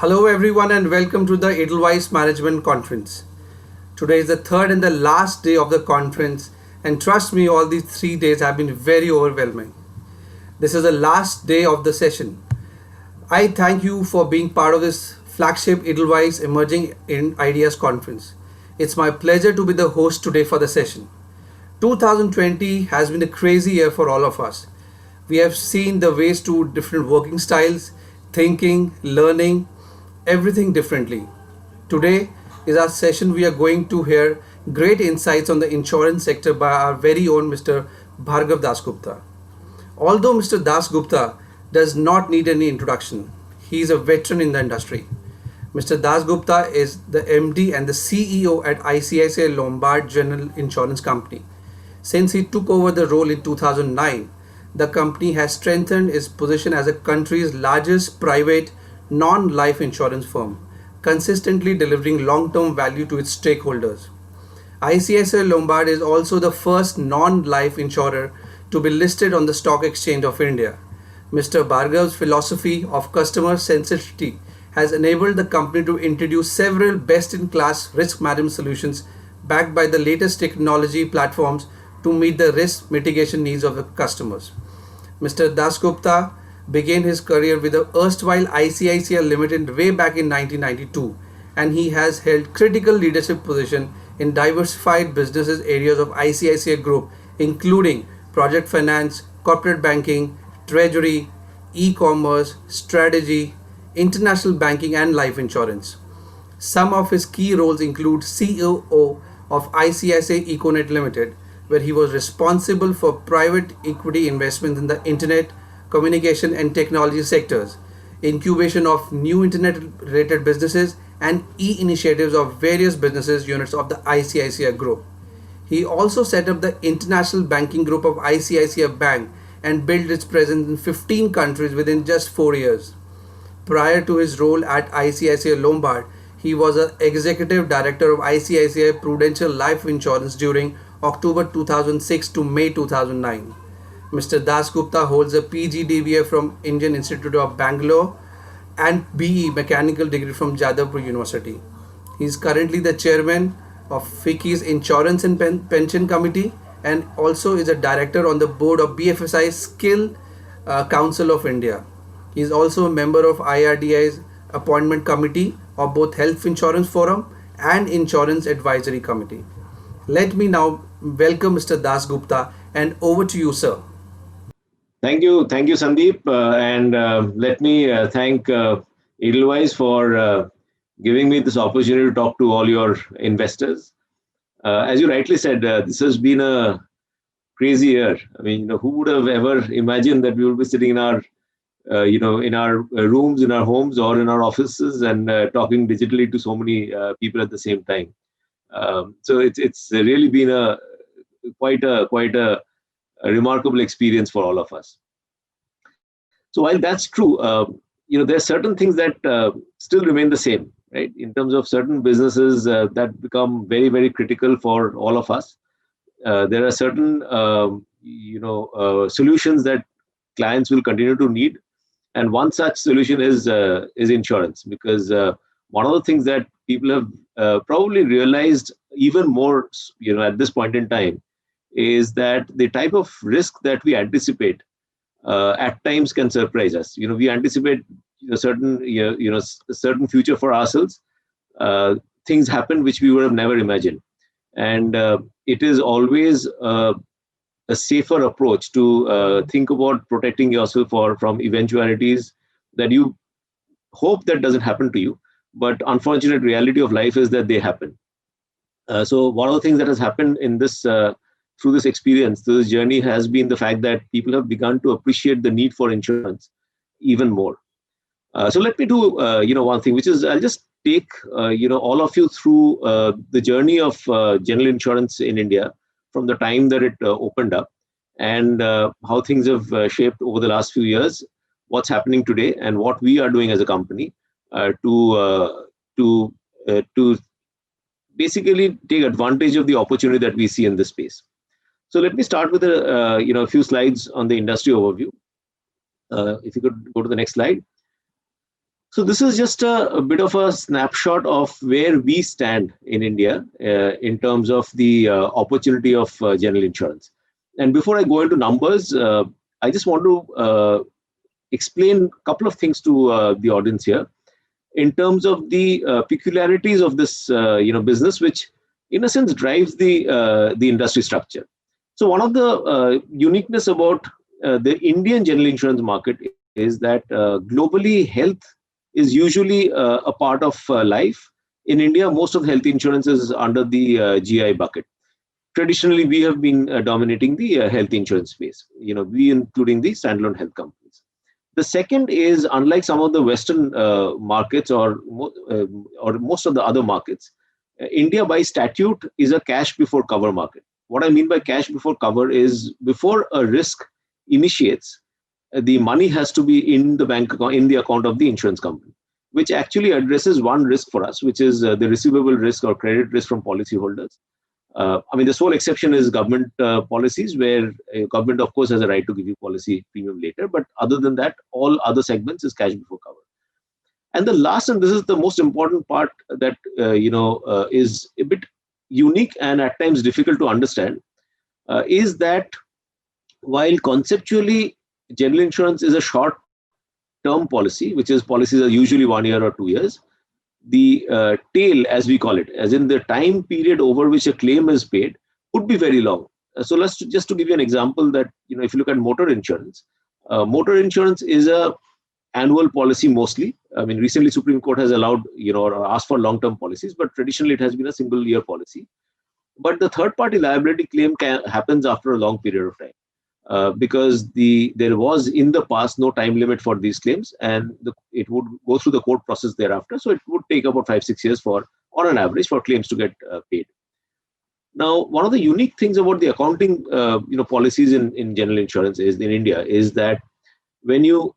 Hello, everyone, and welcome to the Edelweiss Management Conference. Today is the third and the last day of the conference, and trust me, all these 3 days have been very overwhelming. This is the last day of the session. I thank you for being part of this flagship Edelweiss Emerging in Ideas Conference. It's my pleasure to be the host today for the session. 2020 has been a crazy year for all of us. We have seen the ways to different working styles, thinking, learning, everything differently. Today is our session. We are going to hear great insights on the insurance sector by our very own Mr. Bhargav Dasgupta. Although Mr. Dasgupta does not need any introduction, he is a veteran in the industry. Mr. Dasgupta is the MD and the CEO at ICICI Lombard General Insurance Company. Since he took over the role in 2009, the company has strengthened its position as the country's largest private non-life insurance firm, consistently delivering long-term value to its stakeholders. ICICI Lombard is also the first non-life insurer to be listed on the Stock Exchange of India. Mr. Bhargav's philosophy of customer centricity has enabled the company to introduce several best-in-class risk management solutions backed by the latest technology platforms to meet the risk mitigation needs of the customers. Mr. Dasgupta began his career with the erstwhile ICICI Limited way back in 1992, and he has held critical leadership position in diversified businesses areas of ICICI Group, including project finance, corporate banking, treasury, e-commerce, strategy, international banking, and life insurance. Some of his key roles include COO of ICICI Econet Limited, where he was responsible for private equity investments in the internet, communication, and technology sectors, incubation of new internet related businesses, and initiatives of various businesses units of the ICICI Group. He also set up the international banking group of ICICI Bank and built its presence in 15 countries within just 4 years. Prior to his role at ICICI Lombard, he was an executive director of ICICI Prudential Life Insurance during October 2006 to May 2009. Mr. Dasgupta holds a PGDBA from Indian Institute of Bangalore and BE Mechanical degree from Jadavpur University. He is currently the chairman of FICCI's Insurance and Pension Committee and also is a director on the board of BFSI Skill Council of India. He is also a member of IRDAI's appointment committee of both Health Insurance Forum and Insurance Advisory Committee. Let me now welcome Mr. Dasgupta and over to you, sir. Thank you, Sandeep, and let me thank Edelweiss for giving me this opportunity to talk to all your investors. As you rightly said, this has been a crazy year. I mean, who would have ever imagined that we would be sitting in our, in our rooms, in our homes, or in our offices, and talking digitally to so many people at the same time. So it's really been quite a remarkable experience for all of us. So while that's true, there are certain things that still remain the same, right? In terms of certain businesses that become very, very critical for all of us. There are certain, solutions that clients will continue to need, and one such solution is insurance, because one of the things that people have probably realized even more, at this point in time, is that the type of risk that we anticipate at times can surprise us. We anticipate a certain future for ourselves. Things happen which we would have never imagined, and it is always a safer approach to think about protecting yourself from eventualities that you hope that doesn't happen to you, but unfortunate reality of life is that they happen. So one of the things that has happened in this through this experience, through this journey, has been the fact that people have begun to appreciate the need for insurance even more. So let me do one thing, which is I'll just take all of you through the journey of general insurance in India from the time that it opened up, and how things have shaped over the last few years, what's happening today, and what we are doing as a company to basically take advantage of the opportunity that we see in this space. So let me start with a few slides on the industry overview. If you could go to the next slide. So this is just a bit of a snapshot of where we stand in India in terms of the opportunity of general insurance. And before I go into numbers, I just want to explain a couple of things to the audience here in terms of the peculiarities of this business, which in a sense drives the industry structure. So one of the uniqueness about the Indian general insurance market is that globally health is usually a part of life. In India, most of the health insurance is under the GI bucket. Traditionally, we have been dominating the health insurance space, we including the standalone health companies. The second is, unlike some of the Western markets or most of the other markets, India by statute is a cash before cover market. What I mean by cash before cover is before a risk initiates, the money has to be in the bank account, in the account of the insurance company, which actually addresses one risk for us, which is the receivable risk or credit risk from policyholders. The sole exception is government policies, where government, of course, has a right to give you policy premium later. But other than that, all other segments is cash before cover. And the last, and this is the most important part that is a bit unique and at times difficult to understand, is that while conceptually general insurance is a short-term policy, which is policies are usually 1 year or 2 years, the tail, as we call it, as in the time period over which a claim is paid, could be very long. So let's just to give you an example that, if you look at motor insurance is a annual policy mostly. Recently Supreme Court has allowed, or asked for long-term policies, but traditionally it has been a single year policy. But the third party liability claim happens after a long period of time. Because there was in the past no time limit for these claims, and it would go through the court process thereafter. So it would take about 5-6 years on an average, for claims to get paid. Now, one of the unique things about the accounting policies in general insurance in India is that when you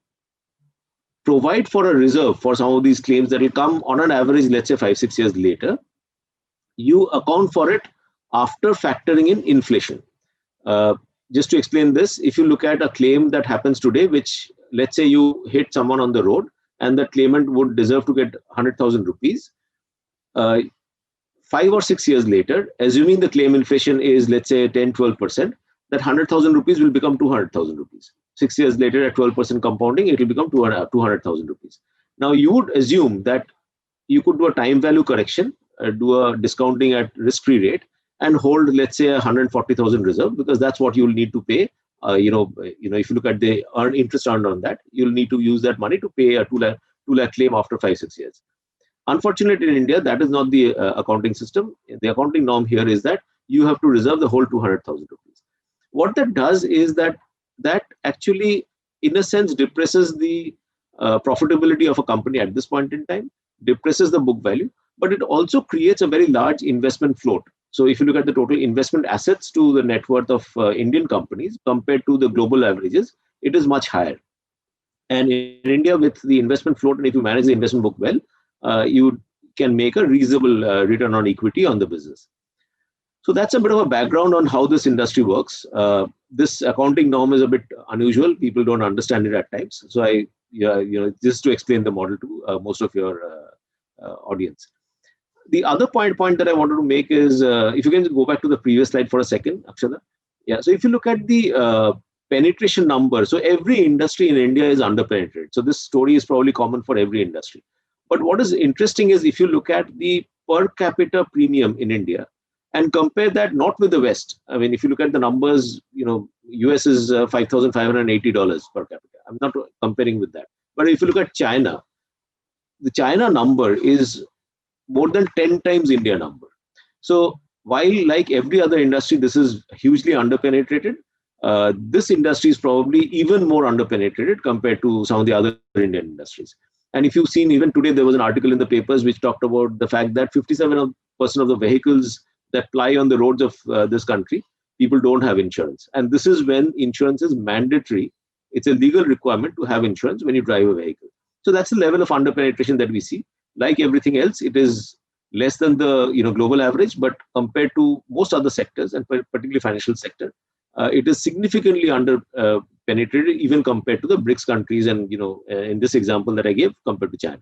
provide for a reserve for some of these claims that will come on an average, let's say 5-6 years later, you account for it after factoring in inflation. Just to explain this, if you look at a claim that happens today, which let's say you hit someone on the road and the claimant would deserve to get 100,000 rupees, 5 or 6 years later, assuming the claim inflation is, let's say, 10-12%, that 100,000 rupees will become 200,000 rupees. 6 years later, at 12% compounding, it will become 200,000 rupees. Now, you would assume that you could do a time value correction, do a discounting at risk-free rate, and hold, let's say, 140,000 reserve, because that's what you'll need to pay. If you look at the interest earned on that, you'll need to use that money to pay a 2 lakh claim after 5-6 years. Unfortunately, in India, that is not the accounting system. The accounting norm here is that you have to reserve the whole 200,000 rupees. What that does is that actually, in a sense, depresses the profitability of a company at this point in time, depresses the book value, but it also creates a very large investment float. So if you look at the total investment assets to the net worth of Indian companies compared to the global averages, it is much higher. And in India, with the investment float, and if you manage the investment book well, you can make a reasonable return on equity on the business. So that's a bit of a background on how this industry works. This accounting norm is a bit unusual. People don't understand it at times. So just to explain the model to most of your audience. The other point that I wanted to make is, if you can go back to the previous slide for a second, Akshada. Yeah. So if you look at the penetration number, so every industry in India is underpenetrated. So this story is probably common for every industry. But what is interesting is, if you look at the per capita premium in India and compare that not with the West. If you look at the numbers, US is $5,580 per capita. I'm not comparing with that. But if you look at China, the China number is more than 10 times India number. So while, like every other industry, this is hugely underpenetrated, this industry is probably even more underpenetrated compared to some of the other Indian industries. And if you've seen, even today, there was an article in the papers which talked about the fact that 57% of the vehicles that ply on the roads of this country, people don't have insurance. And this is when insurance is mandatory. It's a legal requirement to have insurance when you drive a vehicle. So that's the level of underpenetration that we see. Like everything else, it is less than the global average, but compared to most other sectors, and particularly financial sector, it is significantly under penetrated even compared to the BRICS countries, and in this example that I gave, compared to China.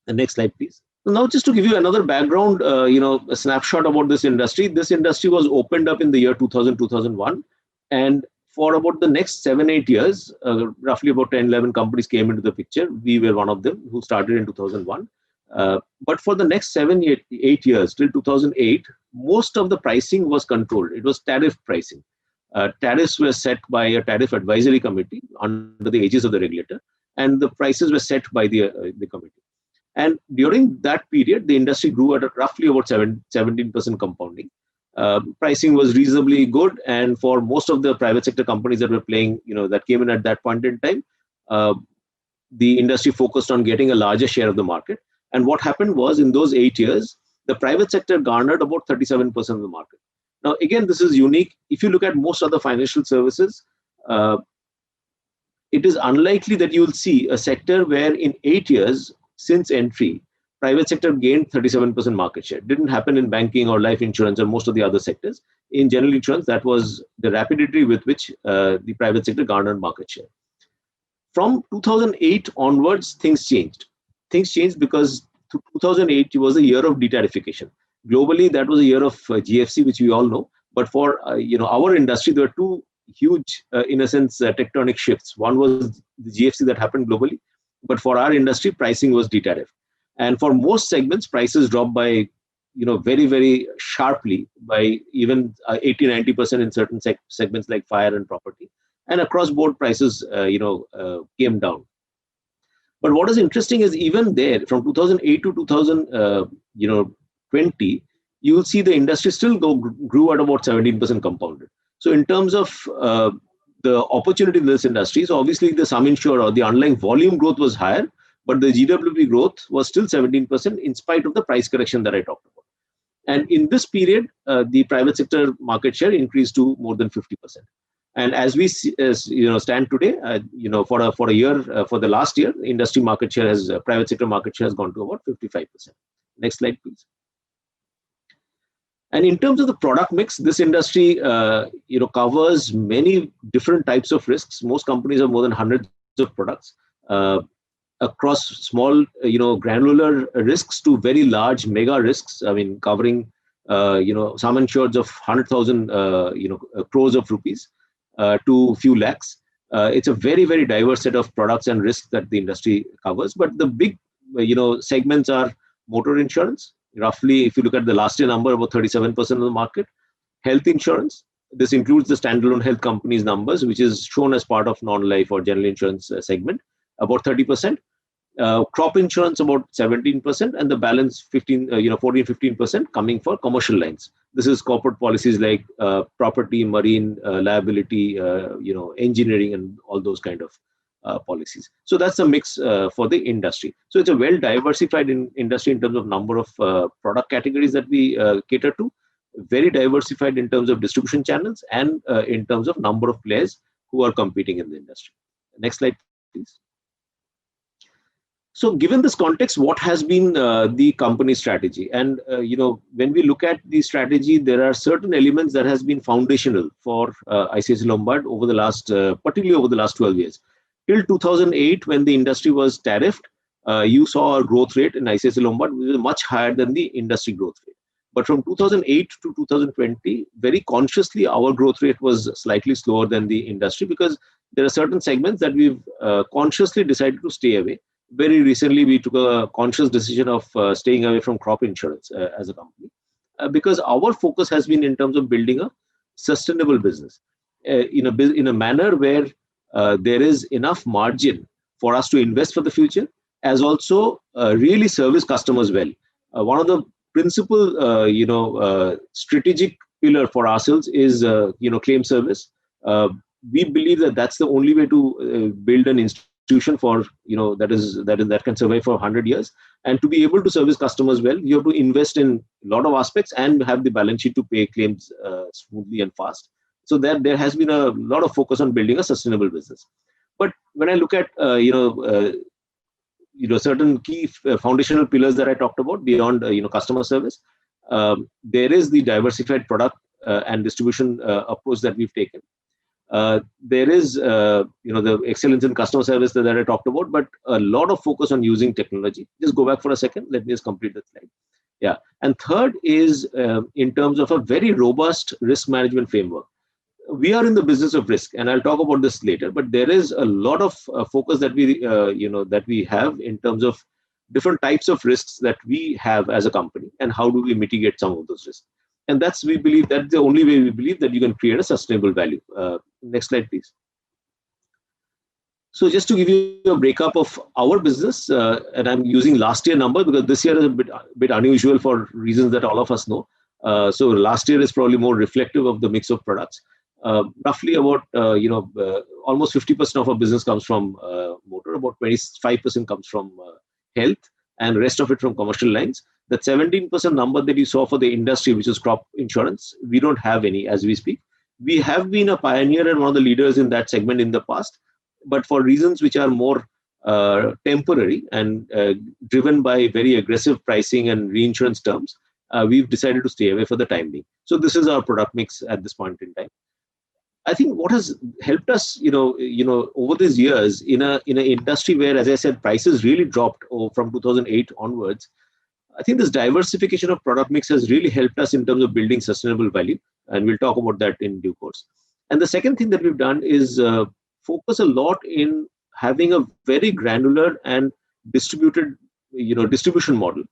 The next slide, please. Now, just to give you another background, a snapshot about this industry. This industry was opened up in the year 2000, 2001, and for about the next 7-8 years, roughly about 10-11 companies came into the picture. We were one of them who started in 2001. But for the next 7-8 years, till 2008, most of the pricing was controlled. It was tariff pricing. Tariffs were set by a tariff advisory committee under the aegis of the regulator, and the prices were set by the committee. And during that period, the industry grew at roughly about 17% compounding. Pricing was reasonably good, and for most of the private sector companies that were playing, that came in at that point in time, the industry focused on getting a larger share of the market. And what happened was, in those 8 years, the private sector garnered about 37% of the market. Now, again, this is unique. If you look at most other financial services, it is unlikely that you will see a sector where in 8 years since entry, private sector gained 37% market share. It didn't happen in banking or life insurance or most of the other sectors. In general insurance, that was the rapidity with which the private sector garnered market share. From 2008 onwards, things changed. Things changed because 2008 was a year of de-tarification. Globally, that was a year of GFC, which we all know. But for our industry, there were two huge, in a sense, tectonic shifts. One was the GFC that happened globally, but for our industry, pricing was de-tariffed. And for most segments, prices dropped by, very, very sharply, by even 80-90% in certain segments like fire and property. And across board, prices, came down. But what is interesting is, even there, from 2008 to 2020, you will see the industry still grew at about 17% compounded. So in terms of the opportunity in this industry, so obviously the sum insured or the underlying volume growth was higher, but the GWP growth was still 17% in spite of the price correction that I talked about. And in this period, the private sector market share increased to more than 50%. And as we stand today, for a year, for the last year, industry market share has private sector market share has gone to about 55%. Next slide, please. And in terms of the product mix, this industry, covers many different types of risks. Most companies have more than hundreds of products across small, granular risks to very large mega risks. I mean, covering, sum insureds of 100,000, crores of rupees to few lakhs. It's a very, very diverse set of products and risks that the industry covers. But the big, segments are motor insurance. Roughly, if you look at the last year number, about 37% of the market. Health insurance. This includes the standalone health companies' numbers, which is shown as part of non-life or general insurance segment, about 30%. Crop insurance, about 17%, and the balance 14-15% coming for commercial lines. This is corporate policies like property, marine, liability, engineering, and all those kind of policies. So that's a mix for the industry. So it's a well diversified industry in terms of number of product categories that we cater to, very diversified in terms of distribution channels, and in terms of number of players who are competing in the industry. Next slide, please. So given this context, what has been the company strategy? And, when we look at the strategy, there are certain elements that has been foundational for ICICI Lombard over the last, particularly over the last 12 years. Till 2008, when the industry was tariffed, you saw a growth rate in ICICI Lombard which was much higher than the industry growth rate. But from 2008 to 2020, very consciously, our growth rate was slightly slower than the industry, because there are certain segments that we've consciously decided to stay away. Very recently, we took a conscious decision of staying away from crop insurance as a company, because our focus has been in terms of building a sustainable business in a manner where there is enough margin for us to invest for the future, as also really service customers well. One of the principal, strategic pillar for ourselves is, claim service. We believe that that's the only way to build an institution for, that can survive for 100 years. And to be able to service customers well, you have to invest in a lot of aspects and have the balance sheet to pay claims smoothly and fast. So there has been a lot of focus on building a sustainable business. But when I look at, certain key foundational pillars that I talked about beyond, customer service, there is the diversified product and distribution approach that we've taken. There is, the excellence in customer service that I talked about, but a lot of focus on using technology. Just go back for a second. Let me just complete that slide. Yeah. And third is in terms of a very robust risk management framework. We are in the business of risk, and I'll talk about this later, but there is a lot of focus that we have in terms of different types of risks that we have as a company, and how do we mitigate some of those risks. And we believe that's the only way we believe that you can create a sustainable value. Next slide, please. So just to give you a breakup of our business, and I'm using last year number because this year is a bit unusual for reasons that all of us know. So last year is probably more reflective of the mix of products. Roughly about almost 50% of our business comes from motor, about 25% comes from health, and rest of it from commercial lines. That 17% number that you saw for the industry, which is crop insurance, we don't have any as we speak. We have been a pioneer and one of the leaders in that segment in the past, but for reasons which are more temporary and driven by very aggressive pricing and reinsurance terms, we've decided to stay away for the time being. So this is our product mix at this point in time. I think what has helped us, over these years in an industry where, as I said, prices really dropped from 2008 onwards. I think this diversification of product mix has really helped us in terms of building sustainable value, and we'll talk about that in due course. And the second thing that we've done is focus a lot in having a very granular and distributed, distribution model,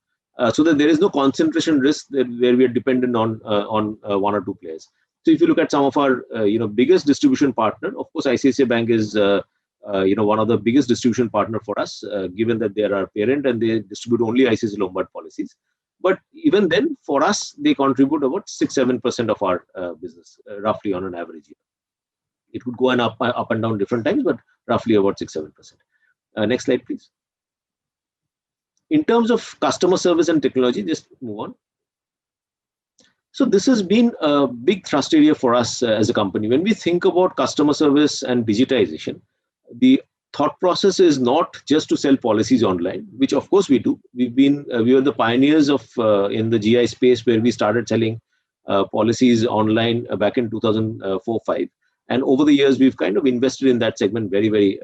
so that there is no concentration risk where we are dependent on one or two players. So if you look at some of our, biggest distribution partner, of course, ICICI Bank is, one of the biggest distribution partner for us, given that they are our parent and they distribute only ICICI Lombard policies. But even then, for us, they contribute about 6-7% of our business, roughly on an average year. It would go up and down different times, but roughly about 6-7%. Next slide, please. In terms of customer service and technology, just move on. So this has been a big thrust area for us as a company. When we think about customer service and digitization, the thought process is not just to sell policies online, which of course we do. We were the pioneers of in the GI space, where we started selling policies online back in 2004-05. And over the years, we've kind of invested in that segment very, very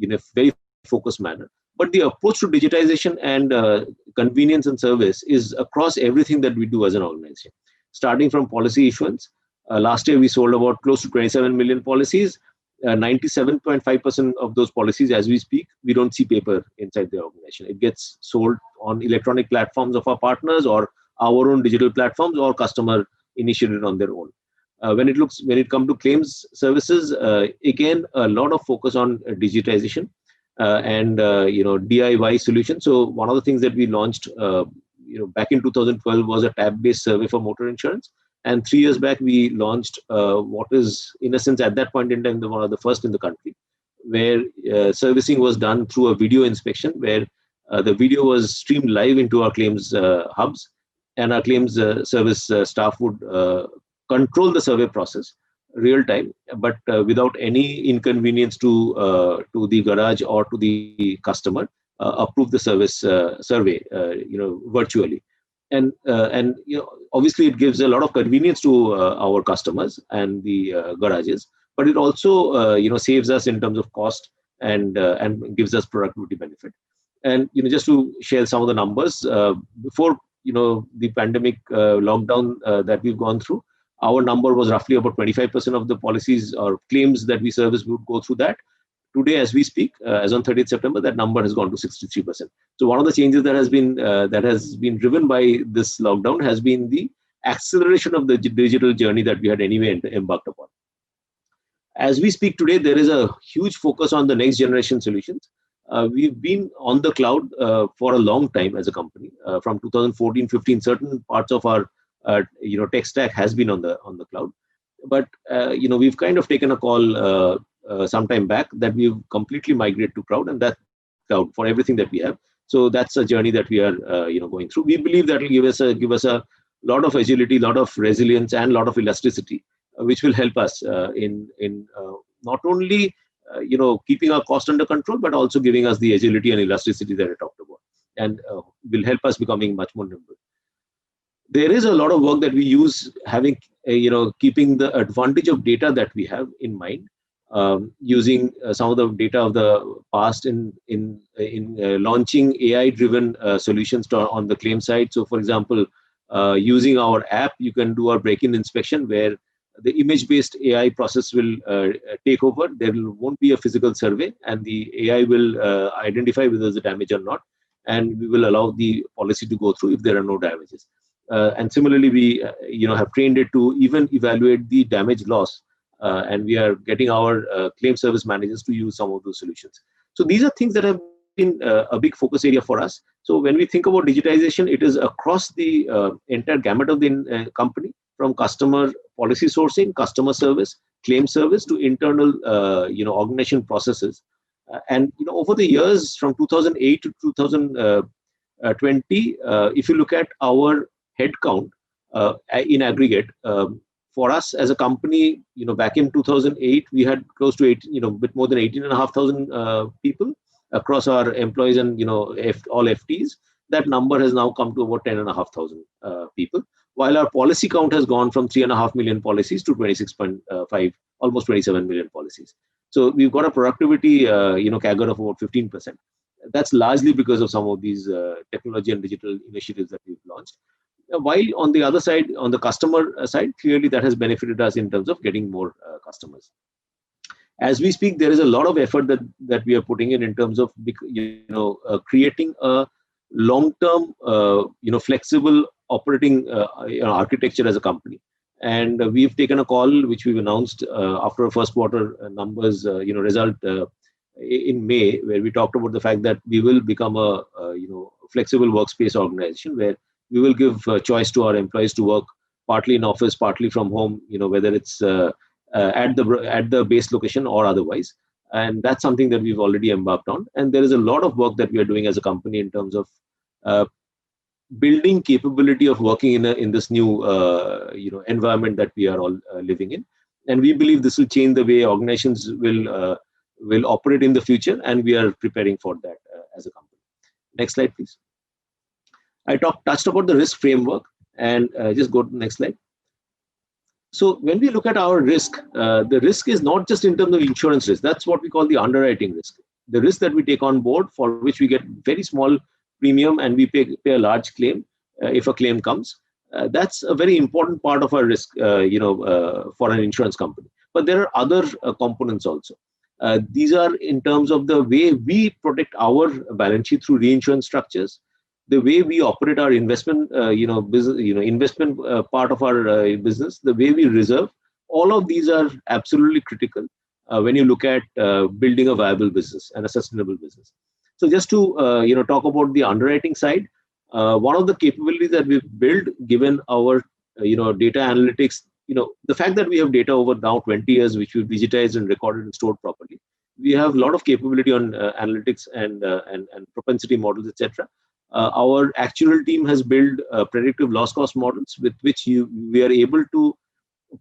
in a very focused manner. But the approach to digitization and convenience and service is across everything that we do as an organization. Starting from policy issuance, last year we sold about close to 27 million policies. 97.5% of those policies, as we speak, we don't see paper inside the organization. It gets sold on electronic platforms of our partners, or our own digital platforms, or customer initiated on their own. When it comes to claims services, again, a lot of focus on digitization. And DIY solution. So one of the things that we launched back in 2012 was a tab-based survey for motor insurance, and 3 years back we launched what is, in a sense, at that point in time, one of the first in the country, where servicing was done through a video inspection, where the video was streamed live into our claims hubs, and our claims service staff would control the survey process real time, but without any inconvenience to the garage or to the customer, approve the survey virtually. And obviously it gives a lot of convenience to our customers and the garages, but it also saves us in terms of cost and gives us productivity benefit. And just to share some of the numbers, before the pandemic lockdown that we've gone through, our number was roughly about 25% of the policies or claims that we service would go through that. Today, as we speak, as on 30th September, that number has gone to 63%. So one of the changes that has been driven by this lockdown has been the acceleration of the digital journey that we had anyway embarked upon. As we speak today, there is a huge focus on the next generation solutions. We've been on the cloud for a long time as a company. From 2014-15, certain parts of our tech stack has been on the cloud, but we've kind of taken a call some time back that we've completely migrated to cloud, and that cloud for everything that we have. So that's a journey that we are going through. We believe that will give us a lot of agility, lot of resilience, and lot of elasticity, which will help us in not only keeping our cost under control, but also giving us the agility and elasticity that I talked about, and will help us becoming much more nimble. there is a lot of work that we use, having keeping the advantage of data that we have in mind, using some of the data of the past in launching AI driven solutions on the claim side. So for example, using our app, you can do a break-in inspection where the image-based AI process will take over. There won't be a physical survey, and the AI will identify whether there's a damage or not, and we will allow the policy to go through if there are no damages. And similarly, we have trained it to even evaluate the damage loss, and we are getting our claim service managers to use some of those solutions. So these are things that have been a big focus area for us. So when we think about digitization, it is across the entire gamut of the company, from customer policy sourcing, customer service, claim service, to internal organization processes. And over the years from 2008 to 2020, if you look at our headcount in aggregate, for us as a company, back in 2008, we had close to bit more than 18,500 people across our employees and all FTs. That number has now come to about 10,500 people, while our policy count has gone from 3.5 million policies to 26.5, almost 27 million policies. So we've got a productivity CAGR of about 15%. That's largely because of some of these technology and digital initiatives that we've launched. While on the other side, on the customer side, clearly that has benefited us in terms of getting more customers. As we speak, there is a lot of effort that we are putting in terms of creating a long-term, flexible operating architecture as a company. And we've taken a call, which we've announced after our first quarter numbers, result in May, where we talked about the fact that we will become a flexible workspace organization where we will give choice to our employees to work partly in office, partly from home, whether it's at the base location or otherwise. And that's something that we've already embarked on. And there is a lot of work that we are doing as a company in terms of building capability of working in this new environment that we are all living in. And we believe this will change the way organizations will operate in the future, and we are preparing for that as a company. Next slide, please. I touched about the risk framework, and just go to the next slide. So when we look at our risk, the risk is not just in terms of insurance risk. That's what we call the underwriting risk. The risk that we take on board, for which we get very small premium and we pay a large claim if a claim comes. That's a very important part of our risk, for an insurance company. But there are other components also. These are in terms of the way we protect our balance sheet through reinsurance structures, the way we operate our investment, business, investment part of our business, the way we reserve. All of these are absolutely critical when you look at building a viable business and a sustainable business. So just to talk about the underwriting side, one of the capabilities that we've built, given our data analytics, the fact that we have data over now 20 years, which we've digitized and recorded and stored properly, we have a lot of capability on analytics and propensity models, etc. Our actual team has built predictive loss cost models with which we are able to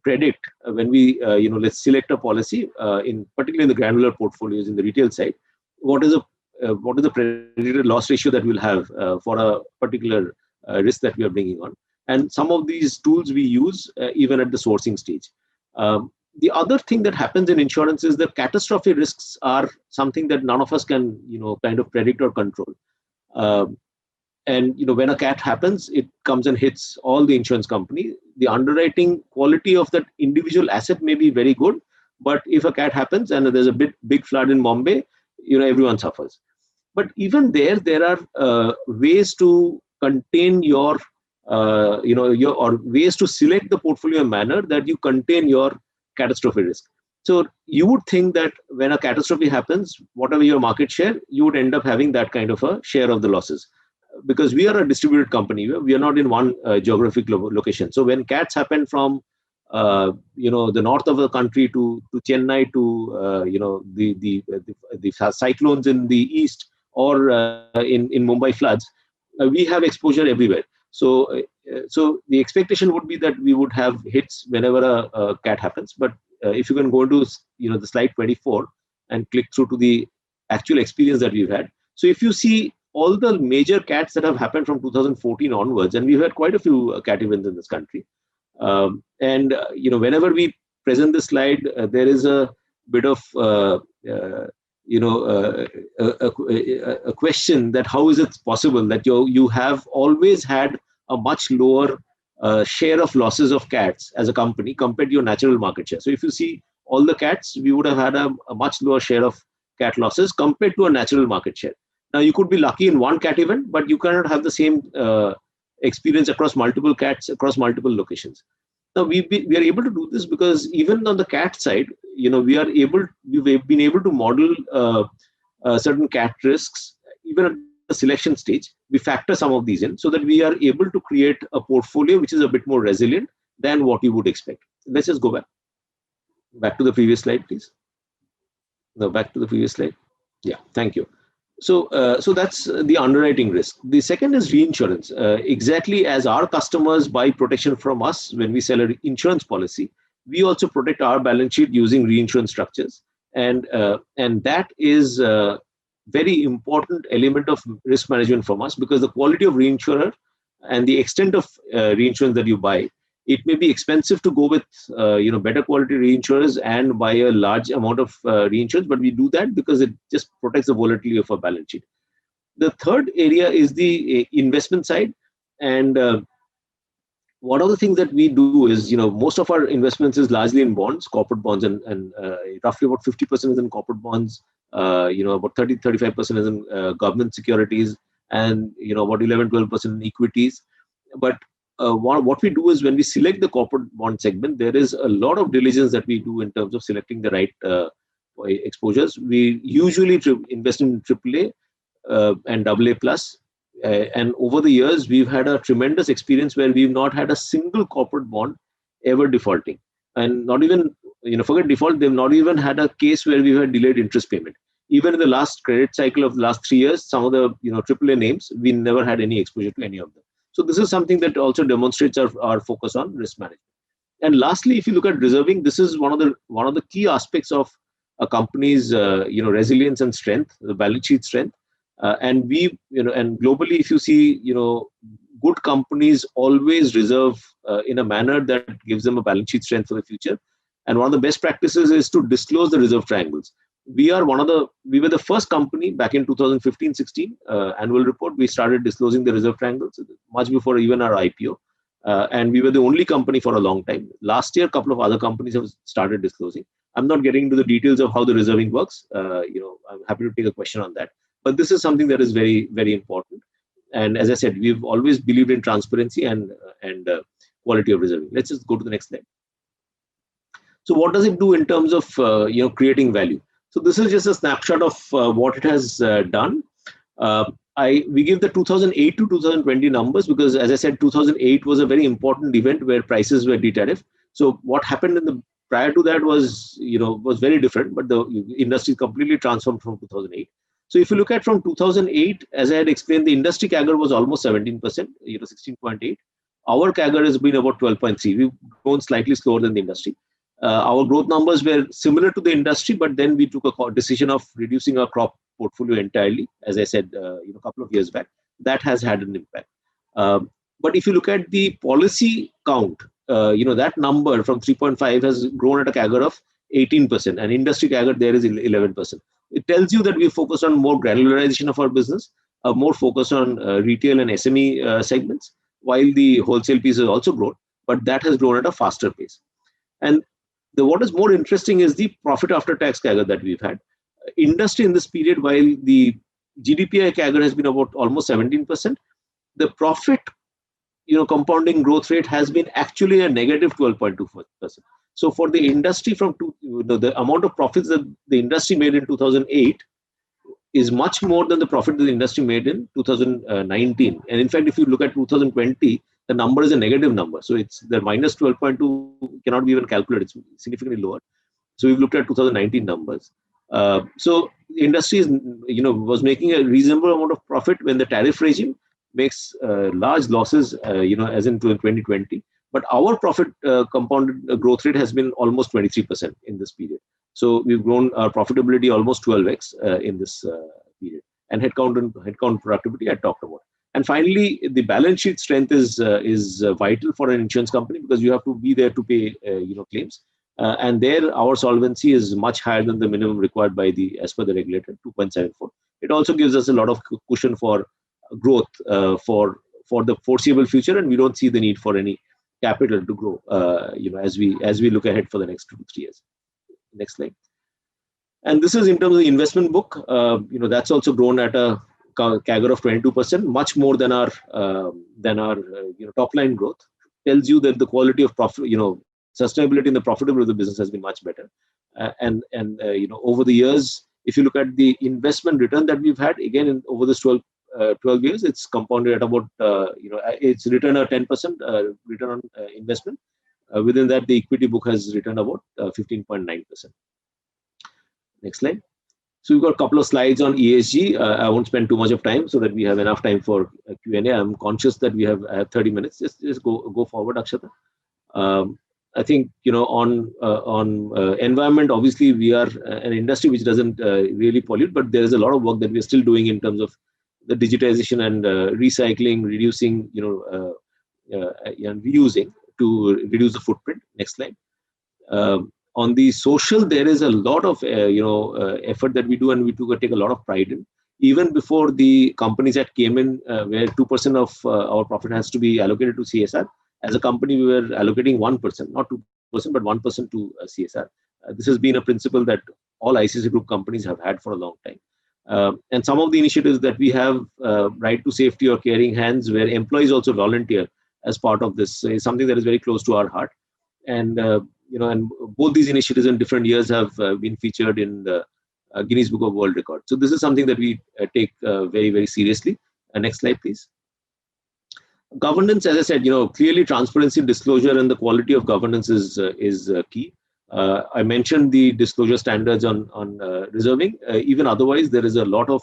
predict when we let's select a policy particularly in the granular portfolios in the retail side, what is the predicted loss ratio that we'll have for a particular risk that we are bringing on. And some of these tools we use even at the sourcing stage. The other thing that happens in insurance is that catastrophic risks are something that none of us can kind of predict or control. And when a cat happens, it comes and hits all the insurance company. The underwriting quality of that individual asset may be very good, but if a cat happens and there's a big flood in Bombay, everyone suffers. But even there are ways to contain your or ways to select the portfolio in a manner that you contain your catastrophe risk. So you would think that when a catastrophe happens, whatever your market share, you would end up having that kind of a share of the losses. Because we are a distributed company, we are not in one geographic location. So when cats happen from the north of the country to Chennai to the cyclones in the east or in Mumbai floods, we have exposure everywhere. So the expectation would be that we would have hits whenever a cat happens. But if you can go to the slide 24 and click through to the actual experience that we've had. So if you see all the major cats that have happened from 2014 onwards, and we've had quite a few cat events in this country. Whenever we present this slide, there is a bit of a question that how is it possible that you have always had a much lower share of losses of cats as a company compared to your natural market share. So if you see all the cats, we would have had a much lower share of cat losses compared to a natural market share. Now you could be lucky in one cat event, but you cannot have the same experience across multiple cats across multiple locations. Now we are able to do this because even on the cat side, we've been able to model certain cat risks. Even at the selection stage, we factor some of these in so that we are able to create a portfolio which is a bit more resilient than what you would expect. Let's just go back to the previous slide, please. No, back to the previous slide. Yeah, thank you. So that's the underwriting risk. The second is reinsurance. Exactly as our customers buy protection from us when we sell an insurance policy, we also protect our balance sheet using reinsurance structures, and that is a very important element of risk management from us, because the quality of reinsurer and the extent of reinsurance that you buy, it may be expensive to go with better quality reinsurers and buy a large amount of reinsurance, but we do that because it just protects the volatility of our balance sheet. The third area is the investment side, and one of the things that we do is, most of our investments is largely in bonds, corporate bonds, and roughly about 50% is in corporate bonds, about 30-35% is in government securities, and about 11-12% in equities. But what we do is, when we select the corporate bond segment, there is a lot of diligence that we do in terms of selecting the right exposures. We usually invest in AAA and AA plus. And over the years, we've had a tremendous experience where we've not had a single corporate bond ever defaulting. And not even, forget default, they've not even had a case where we've had delayed interest payment. Even in the last credit cycle of the last 3 years, some of the AAA names, we never had any exposure to any of them. So this is something that also demonstrates our focus on risk management. And lastly, if you look at reserving, this is one of the key aspects of a company's resilience and strength, the balance sheet strength. And we, and globally, if you see, good companies always reserve in a manner that gives them a balance sheet strength for the future. And one of the best practices is to disclose the reserve triangles. We were the first company back in 2015-16 annual report. We started disclosing the reserve triangles much before even our IPO. And we were the only company for a long time. Last year, a couple of other companies have started disclosing. I'm not getting into the details of how the reserving works. I'm happy to take a question on that. But this is something that is very, very important. And as I said, we've always believed in transparency and quality of reserving. Let's just go to the next slide. So what does it do in terms of creating value? So this is just a snapshot of what it has done. We give the 2008 to 2020 numbers because, as I said, 2008 was a very important event where prices were de-tariffed. So what happened prior to that was very different, but the industry completely transformed from 2008. So if you look at from 2008, as I had explained, the industry CAGR was almost 17%, 16.8. Our CAGR has been about 12.3. We've grown slightly slower than the industry. Our growth numbers were similar to the industry, but then we took a decision of reducing our crop portfolio entirely, as I said, a couple of years back. That has had an impact. But if you look at the policy count, that number from 3.5 has grown at a CAGR of 18%, and industry CAGR there is 11%. It tells you that we focus on more granularization of our business, more focus on retail and SME segments, while the wholesale piece has also grown, but that has grown at a faster pace. And what is more interesting is the profit after tax CAGR that we've had. Industry in this period, while the GDPI CAGR has been about almost 17%, the profit compounding growth rate has been actually a negative 12.2%. So for the industry, the amount of profits that the industry made in 2008 is much more than the profit that the industry made in 2019. And in fact, if you look at 2020, the number is a negative number. So it's the minus 12.2 cannot be even calculated. It's significantly lower. So we've looked at 2019 numbers. So the industry was making a reasonable amount of profit when the tariff regime makes large losses, as in 2020. But our profit compounded growth rate has been almost 23% in this period. So we've grown our profitability almost 12x in this period. and headcount productivity I talked about. And finally, the balance sheet strength is vital for an insurance company, because you have to be there to pay claims. And there, our solvency is much higher than the minimum required as per the regulator, 2.74. It also gives us a lot of cushion for growth for the foreseeable future, and we don't see the need for any capital to grow. As we look ahead for the next 2 to 3 years. Next slide. And this is in terms of the investment book. That's also grown at a CAGR of 22%, much more than our top line growth. Tells you that the quality of profit, sustainability and the profitability of the business has been much better. Over the years, if you look at the investment return that we've had, again, over this 12 years, it's compounded at about, it's returned a 10% return on investment. Within that, the equity book has returned about 15.9%. Next slide. So we've got a couple of slides on ESG. I won't spend too much of time so that we have enough time for Q&A. I'm conscious that we have 30 minutes. Just go forward, Akshata. I think, on environment, obviously we are an industry which doesn't really pollute, but there is a lot of work that we are still doing in terms of the digitization and recycling, reducing, and reusing to reduce the footprint. Next slide. On the social, there is a lot of effort that we do, and we take a lot of pride in. Even before the companies that came in, where 2% of our profit has to be allocated to CSR, as a company we were allocating 1%, not 2%, but 1% to CSR. This has been a principle that all ICICI Group companies have had for a long time. And some of the initiatives that we have, right to safety or caring hands, where employees also volunteer as part of this, is something that is very close to our heart. And and both these initiatives in different years have been featured in the Guinness Book of World Records. So this is something that we take very, very seriously. Next slide, please. Governance, as I said, clearly transparency, disclosure, and the quality of governance is key. I mentioned the disclosure standards on reserving. Even otherwise, there is a lot of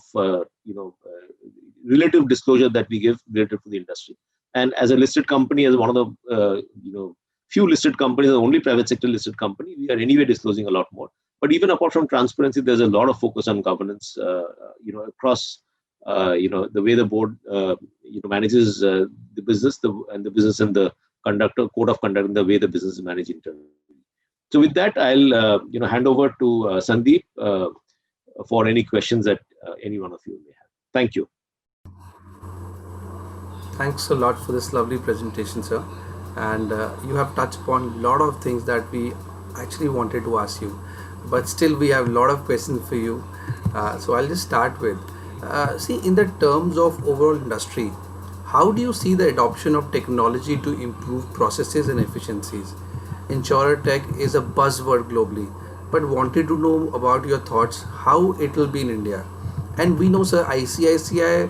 relative disclosure that we give relative to the industry. And as a listed company, as one of the few listed companies, the only private sector listed company, we are anyway disclosing a lot more. But even apart from transparency, there's a lot of focus on governance, across, the way the board, manages the business, the business and the code of conduct, and the way the business is managed internally. So with that, I'll, hand over to Sandeep for any questions that any one of you may have. Thank you. Thanks a lot for this lovely presentation, sir. And you have touched upon a lot of things that we actually wanted to ask you, but still we have a lot of questions for you. So I'll just start with, see, in the terms of overall industry, how do you see the adoption of technology to improve processes and efficiencies? Insurer tech is a buzzword globally, but wanted to know about your thoughts, how it will be in India. And we know, sir, ICICI,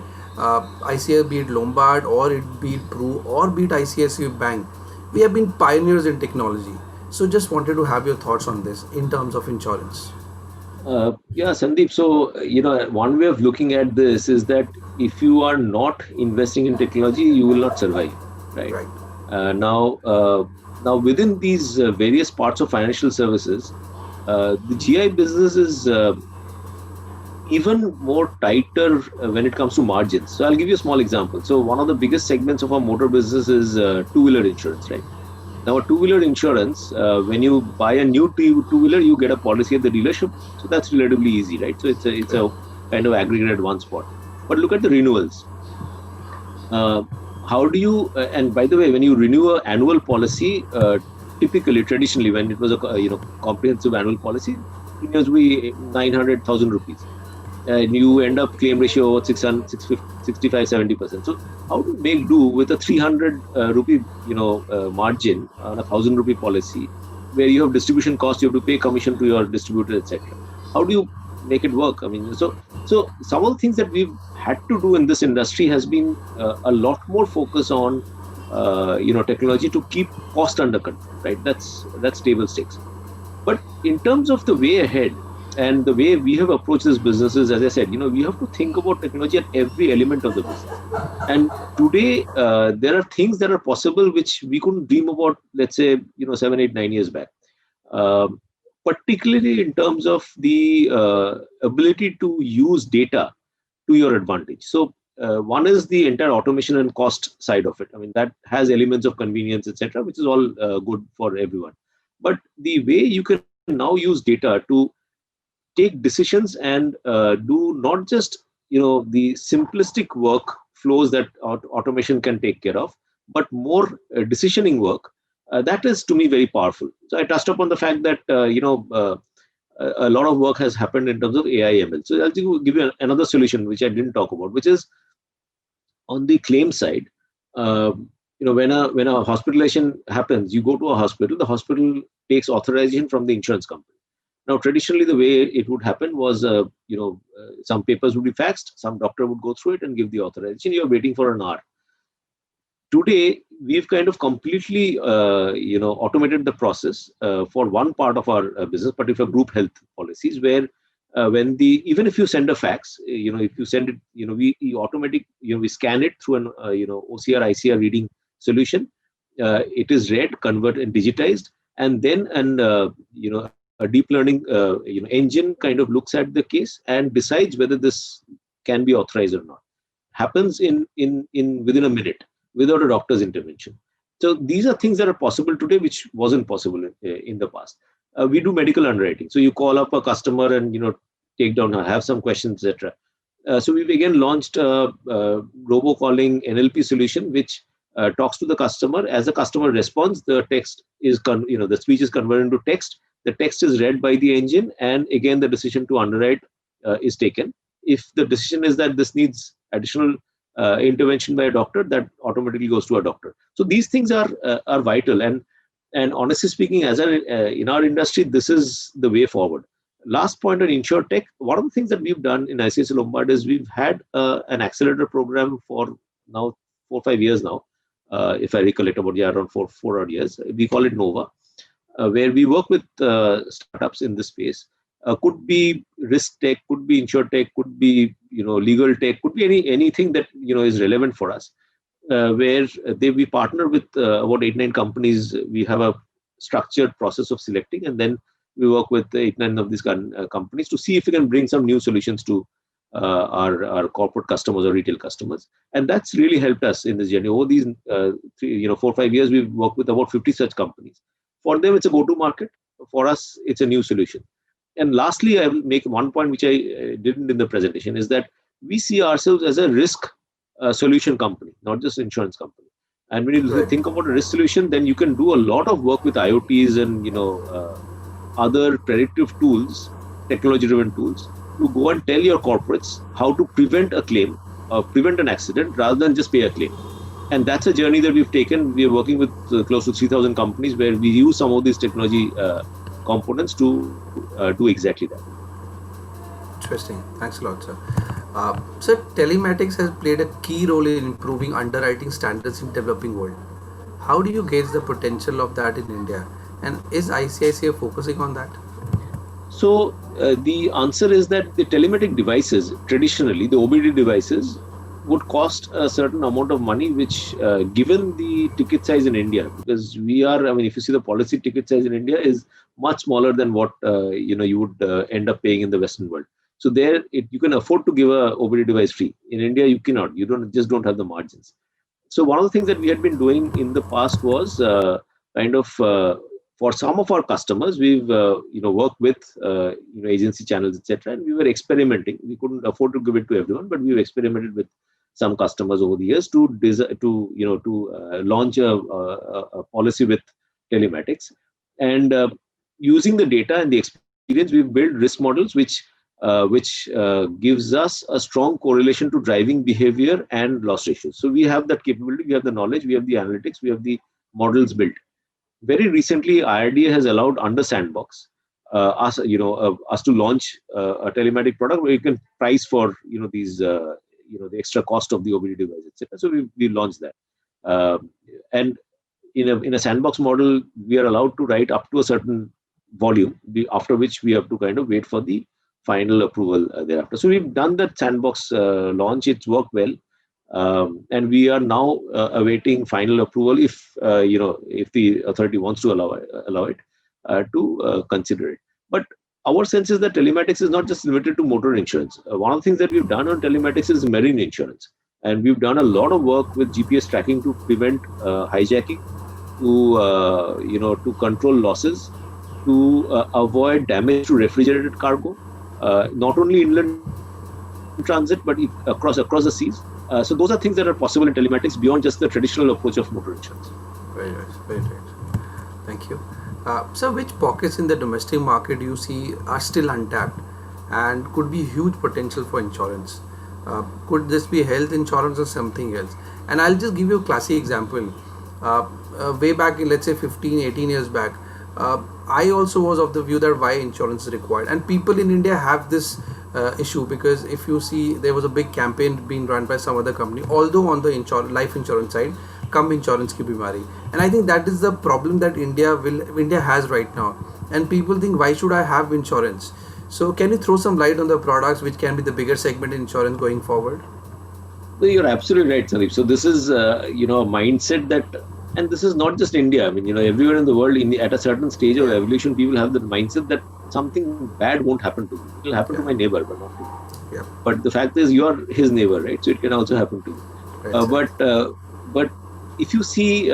be it Lombard, or it be it Pru, or be it ICICI Bank, we have been pioneers in technology. So just wanted to have your thoughts on this in terms of insurance. Yeah, Sandeep. So, one way of looking at this is that if you are not investing in technology, you will not survive, right? Right. Now, within these various parts of financial services, the GI business is even more tighter when it comes to margins. So I'll give you a small example. So one of the biggest segments of our motor business is two-wheeler insurance, right? Now, a two-wheeler insurance, when you buy a new two-wheeler, you get a policy at the dealership. So that's relatively easy, right? So it's a kind of aggregated one spot. But look at the renewals. How do you? And by the way, when you renew an annual policy, traditionally, when it was a comprehensive annual policy, it was be 900,000 rupees. And you end up claim ratio of 65-70%. So how do you make do with a 300 rupee margin on a 1,000 rupee policy, where you have distribution cost, you have to pay commission to your distributor, etc. How do you make it work? I mean, so some of the things that we've had to do in this industry has been a lot more focus on technology to keep cost under control, right? That's table stakes. But in terms of the way ahead, and the way we have approached this business is, as I said, we have to think about technology at every element of the business. And today, there are things that are possible which we couldn't dream about, let's say, 7, 8, 9 years back. Particularly in terms of the ability to use data to your advantage. So one is the entire automation and cost side of it. I mean, that has elements of convenience, etc., which is all good for everyone. But the way you can now use data to take decisions and do not just the simplistic work flows that automation can take care of, but more decisioning work. That is to me very powerful. So I touched upon the fact that a lot of work has happened in terms of AI ML. So I'll give you another solution which I didn't talk about, which is on the claim side. When a hospitalization happens, you go to a hospital. The hospital takes authorization from the insurance company. Now, traditionally, the way it would happen was, some papers would be faxed, some doctor would go through it and give the authorization. You're waiting for an hour. Today, we've kind of completely, automated the process for one part of our business, particular group health policies, where even if you send a fax, if you send it, we we scan it through an, OCR, ICR reading solution. It is read, converted, and digitized, and then a deep learning engine kind of looks at the case and decides whether this can be authorized or not. Happens in within a minute without a doctor's intervention. So these are things that are possible today, which wasn't possible in the past. We do medical underwriting. So you call up a customer and take down, have some questions, etc. So we've again launched a robocalling NLP solution, which talks to the customer. As the customer responds, the text is the speech is converted into text. The text is read by the engine, and again the decision to underwrite is taken. If the decision is that this needs additional intervention by a doctor, that automatically goes to a doctor. So these things are vital, and honestly speaking, as in our industry, this is the way forward. Last point on InsurTech, one of the things that we've done in ICICI Lombard is we've had an accelerator program for now 4 or 5 years now, if I recollect, about around 4 odd years. We call it Nova, where we work with startups in this space. Could be risk tech, could be InsurTech, could be legal tech, could be anything that is relevant for us. Where we partner with about 8-9 companies. We have a structured process of selecting, and then we work with 8-9 of these companies to see if we can bring some new solutions to our corporate customers or retail customers. And that's really helped us in this journey. Over these 4 or 5 years, we've worked with about 50 such companies. For them, it's a go-to market. For us, it's a new solution. And lastly, I will make one point which I didn't in the presentation, is that we see ourselves as a risk solution company, not just insurance company. And when you think about a risk solution, then you can do a lot of work with IoTs and other predictive tools, technology-driven tools, to go and tell your corporates how to prevent a claim, prevent an accident, rather than just pay a claim. And that's a journey that we've taken. We are working with close to 3,000 companies where we use some of these technology components to do exactly that. Interesting. Thanks a lot, sir. Sir, telematics has played a key role in improving underwriting standards in developing world. How do you gauge the potential of that in India? And is ICICI focusing on that? So the answer is that the telematic devices, traditionally the OBD devices, would cost a certain amount of money, which given the ticket size in India, because if you see the policy ticket size in India is much smaller than what you would end up paying in the Western world. So there, you can afford to give a OBD device free. In India, you cannot. You don't have the margins. So one of the things that we had been doing in the past was for some of our customers, we've worked with agency channels, etc., and we were experimenting. We couldn't afford to give it to everyone, but we experimented with some customers over the years to launch a policy with telematics, and using the data and the experience, we've built risk models which gives us a strong correlation to driving behavior and loss ratios. So we have that capability, we have the knowledge, we have the analytics, we have the models built. Very recently, IRDA has allowed under sandbox us to launch a telematic product where you can price for these the extra cost of the OBD device, etc. So we launched that, and in a sandbox model, we are allowed to write up to a certain volume, after which we have to kind of wait for the final approval thereafter. So we've done that sandbox launch. It's worked well. And we are now awaiting final approval if the authority wants to allow it to consider it. But our sense is that telematics is not just limited to motor insurance. One of the things that we've done on telematics is marine insurance. And we've done a lot of work with GPS tracking to prevent hijacking, to control losses, to avoid damage to refrigerated cargo, not only inland transit, but across the seas. So those are things that are possible in telematics beyond just the traditional approach of motor insurance. Very nice, very nice. Thank you. So which pockets in the domestic market you see are still untapped and could be huge potential for insurance? Could this be health insurance or something else? And I'll just give you a classic example. Way back, let's say 15, 18 years back, I also was of the view that why insurance is required. And people in India have this issue, because if you see, there was a big campaign being run by some other company, although on the life insurance side, come insurance ki bimari. And I think that is the problem that India has right now. And people think, why should I have insurance? So can you throw some light on the products which can be the bigger segment in insurance going forward? Well, you're absolutely right, Sandeep. So this is, a mindset that, and this is not just India. I mean, everywhere in the world, at a certain stage of evolution, people have the mindset that something bad won't happen to me. It will happen to my neighbor, but not to me. Yeah. But the fact is, you are his neighbor, right? So it can also happen to you. Right, but if you see,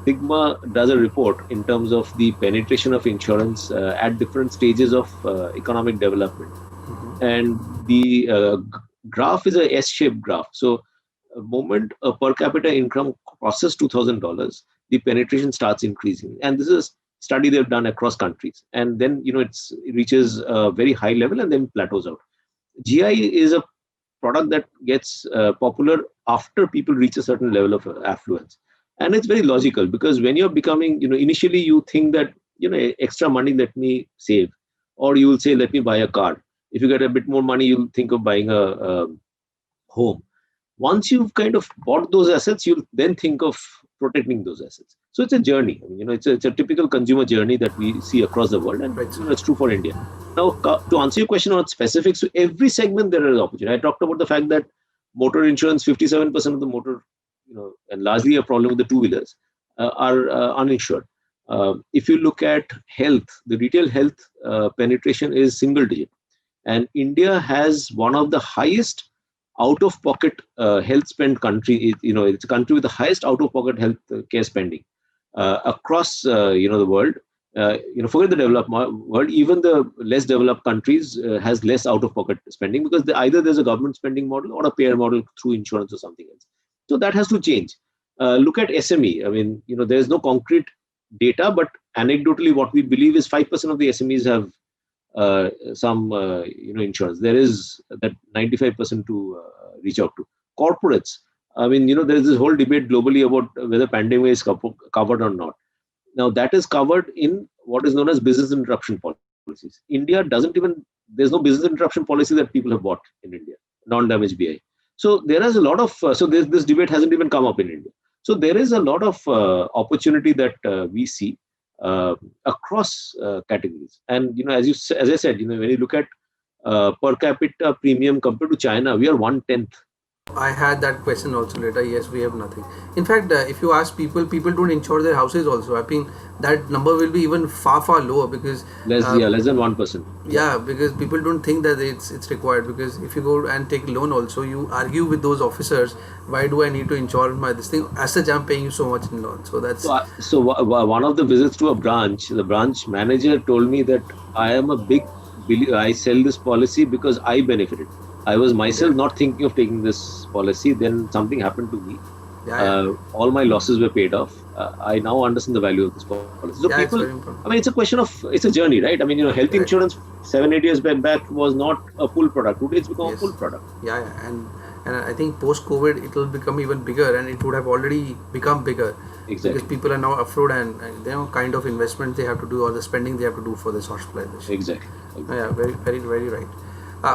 Sigma does a report in terms of the penetration of insurance at different stages of economic development. Mm-hmm. And the graph is a S-shaped graph. So the moment a per capita income crosses $2,000, the penetration starts increasing. And this is a study they've done across countries. And then, it reaches a very high level and then plateaus out. GI is a product that gets popular after people reach a certain level of affluence. And it's very logical, because when you're becoming, initially you think that, extra money, let me save, or you will say, let me buy a car. If you get a bit more money, you'll think of buying a home. Once you've kind of bought those assets, you'll then think of protecting those assets. So it's a journey. I mean, it's a typical consumer journey that we see across the world, and it's true for India. Now, to answer your question on specifics, so every segment there is opportunity. I talked about the fact that motor insurance, 57% of the motor, and largely a problem with the two-wheelers, are uninsured. If you look at health, the retail health penetration is single digit. And India has one of the highest out-of-pocket health spend country. It's a country with the highest out-of-pocket health care spending across the world. Forget the developed world, even the less developed countries has less out-of-pocket spending, because either there's a government spending model or a payer model through insurance or something else. So that has to change. Look at SME. I mean, there's no concrete data, but anecdotally, what we believe is 5% of the SMEs have some insurance. There is that 95% to reach out to. Corporates. I mean, there is this whole debate globally about whether pandemic is covered or not. Now, that is covered in what is known as business interruption policies. India there's no business interruption policy that people have bought in India, non-damage BI. So there is a lot of, this debate hasn't even come up in India. So there is a lot of opportunity that we see across categories. And, as I said, when you look at per capita premium compared to China, we are 1/10. I had that question also later. Yes, we have nothing. In fact, if you ask people don't insure their houses also. I think that number will be even far, far lower, because less than 1%. Yeah, because people don't think that it's required. Because if you go and take a loan also, you argue with those officers, why do I need to insure this thing? As such, I'm paying you so much in loan. So that's... So one of the visits to a branch, the branch manager told me that I am a big believer. I sell this policy because I benefited. I was myself not thinking of taking this policy. Then something happened to me. All my losses were paid off. I now understand the value of this policy. So people, I mean, it's a journey, right? I mean, health insurance 7-8 years back was not a pull product. Today it's become a pull product. Yeah. And I think post-COVID, it will become even bigger, and it would have already become bigger. Exactly. Because people are now afraid, and kind of investment they have to do, or the spending they have to do for this hospitalization. Exactly. Yeah, very, very, very right.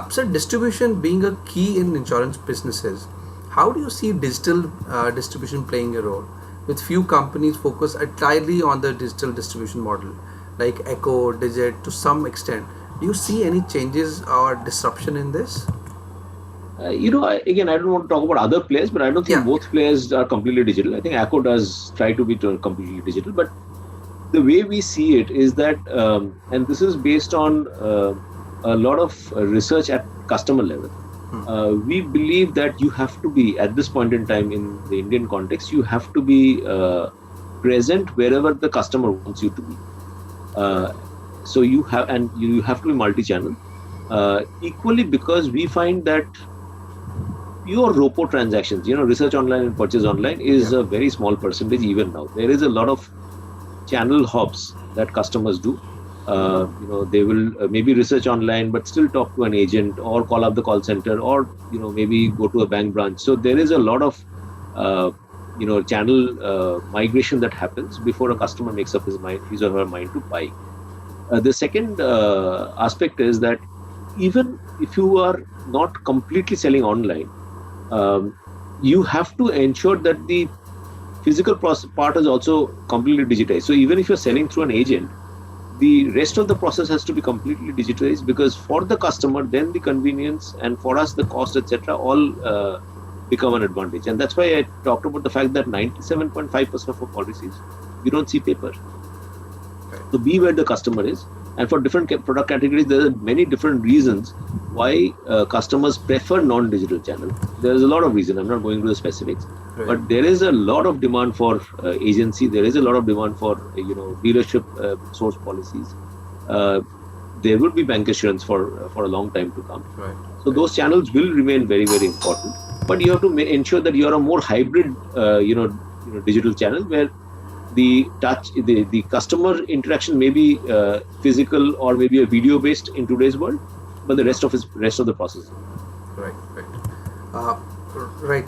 So distribution being a key in insurance businesses, how do you see digital distribution playing a role? With few companies focused entirely on the digital distribution model, like Echo, Digit, to some extent. Do you see any changes or disruption in this? I don't want to talk about other players, but I don't think both players are completely digital. I think Echo does try to be completely digital, but the way we see it is that, and this is based on a lot of research at customer level. We believe that you have to be, at this point in time in the Indian context, you have to be present wherever the customer wants you to be. So you have to be multi-channel. Equally, because we find that pure ROPO transactions, research online and purchase online, is a very small percentage even now. There is a lot of channel hops that customers do. They will maybe research online but still talk to an agent or call up the call center, or maybe go to a bank branch. So there is a lot of channel migration that happens before a customer makes up his or her mind to buy. The second aspect is that even if you are not completely selling online, you have to ensure that the physical part is also completely digitized. So even if you're selling through an agent, the rest of the process has to be completely digitized, because for the customer, then the convenience, and for us, the cost, etc., all become an advantage. And that's why I talked about the fact that 97.5% of our policies, we don't see paper. So be where the customer is. And for different product categories, there are many different reasons why customers prefer non-digital channel. There is a lot of reason. I'm not going to the specifics, but there is a lot of demand for agency. There is a lot of demand for dealership source policies. There will be bancassurance for a long time to come. So those channels will remain very, very important. But you have to ensure that you are a more hybrid, digital channel where the customer interaction may be physical or maybe a video based in today's world, but the rest of the process. Right.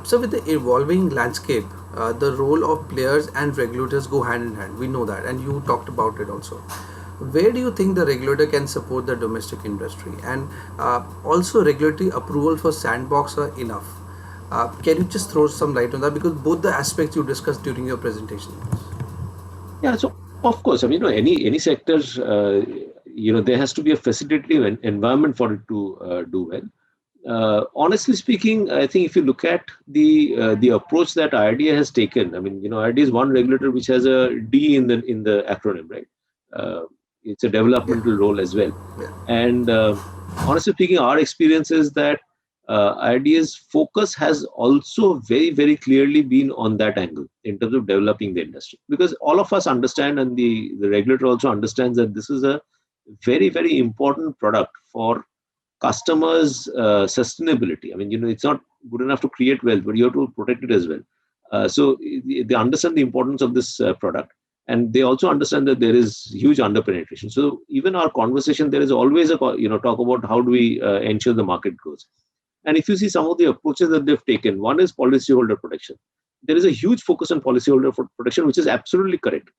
So with the evolving landscape, the role of players and regulators go hand in hand. We know that, and you talked about it also. Where do you think the regulator can support the domestic industry, and also regulatory approval for sandbox are enough? Can you just throw some light on that, because both the aspects you discussed during your presentation? Yeah, so of course, I mean, any sector, there has to be a facilitative environment for it to do well. Honestly speaking, I think if you look at the approach that IRDA has taken, I mean, IRDA is one regulator which has a D in the acronym, right? It's a developmental role as well. And honestly speaking, our experience is that IRDA's focus has also very, very clearly been on that angle in terms of developing the industry, because all of us understand, and the regulator also understands, that this is a very, very important product for customers' sustainability. I mean, it's not good enough to create wealth, but you have to protect it as well. So they understand the importance of this product, and they also understand that there is huge underpenetration. So even our conversation, there is always a talk about how do we ensure the market grows. And if you see some of the approaches that they've taken, one is policyholder protection. There is a huge focus on policyholder protection, which is absolutely correct.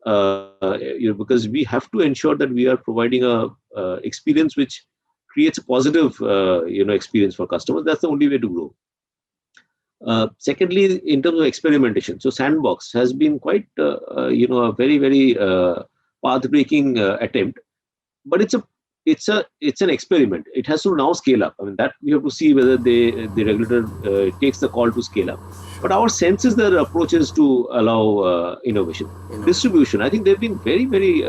Because we have to ensure that we are providing a experience which creates a positive, experience for customers. That's the only way to grow. Secondly, in terms of experimentation, so Sandbox has been quite, a very, very path-breaking attempt, but it's an experiment. It has to now scale up. I mean, that we have to see whether the regulator takes the call to scale up. But our sense is their approach is to allow innovation. Distribution, I think they've been very, very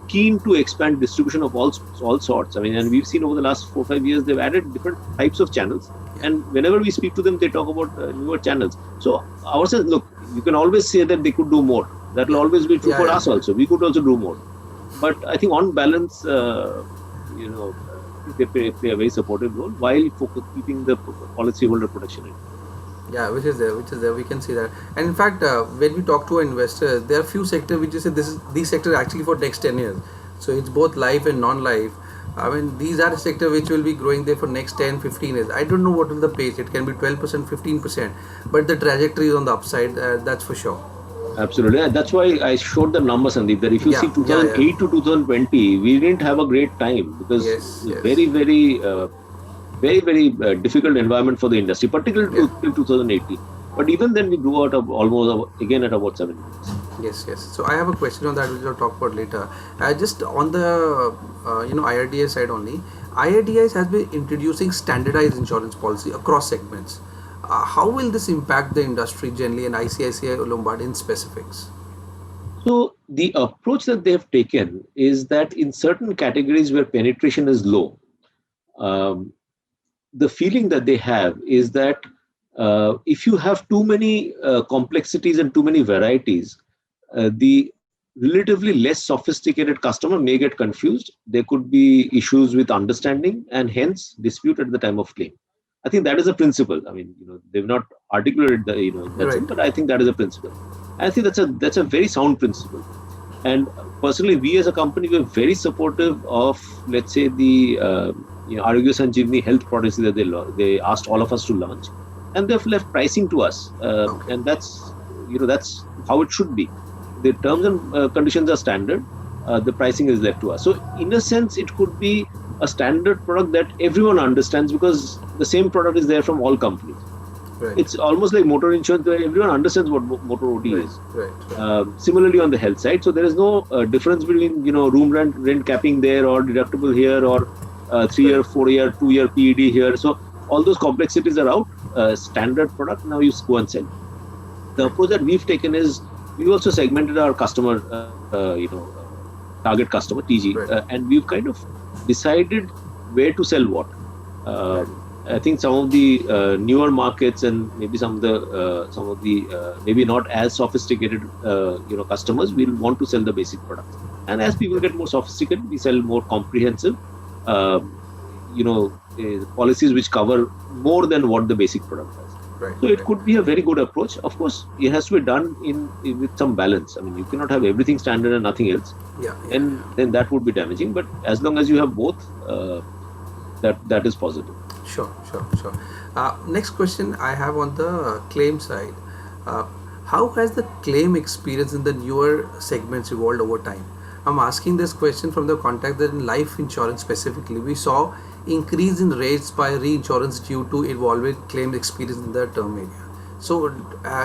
keen to expand distribution of all sorts. I mean, and we've seen over the last 4-5 years, they've added different types of channels. And whenever we speak to them, they talk about newer channels. So our sense, look, you can always say that they could do more. That will always be true for us also. We could also do more. But I think on balance, they play a very supportive role while keeping the policyholder protection in. Yeah, which is there. We can see that. And in fact, when we talk to our investors, there are few sectors which say these sectors are actually for next 10 years. So it's both life and non-life. I mean, these are sectors which will be growing there for next 10, 15 years. I don't know what will the pace. It can be 12%, 15%. But the trajectory is on the upside. That's for sure. Absolutely. And that's why I showed the numbers, Sandeep, that if you see 2008 to 2020, we didn't have a great time, because very, very, very, very difficult environment for the industry, particularly till 2018. But even then, we grew out of almost again at about 7 years. Yes. So I have a question on that, which I'll talk about later. Just on the IRDA side only, IRDA has been introducing standardized insurance policy across segments. How will this impact the industry generally and ICICI Lombard in specifics? So the approach that they have taken is that in certain categories where penetration is low, um, the feeling that they have is that if you have too many complexities and too many varieties, the relatively less sophisticated customer may get confused. There could be issues with understanding and hence dispute at the time of claim. I think that is a principle. I mean, they've not articulated the, in that Right. sense, but I think that is a principle. I think that's a very sound principle. And personally, we as a company were very supportive of, let's say, the Arogya Sanjeevani health policy that they asked all of us to launch, and they've left pricing to us, Okay. and that's how it should be. The terms and conditions are standard. The pricing is left to us. So, in a sense, it could be a standard product that everyone understands because the same product is there from all companies. Right. It's almost like motor insurance where everyone understands what motor OD Right. is. Right. Similarly, on the health side, so there is no difference between room rent capping there or deductible here or 3-year, 4-year, 2-year PED here. So all those complexities are out. Standard product, now you go and sell. The approach that we've taken is we also segmented our customer, target customer TG, Right. and we've kind of decided where to sell what. I think some of the newer markets and maybe some of the maybe not as sophisticated customers will want to sell the basic products. And as people get more sophisticated, we sell more comprehensive, uh, policies which cover more than what the basic product does. Right. So it Right. could be a very good approach. Of course, it has to be done with some balance. I mean, you cannot have everything standard and nothing else, Yeah. Yeah. and then that would be damaging. But as long as you have both, that is positive. Sure, sure, sure. Next question I have on the claim side. Uh, how has the claim experience in the newer segments evolved over time? I'm asking this question from the context that in life insurance specifically, we saw increase in rates by reinsurance due to evolving claim experience in the term area. So,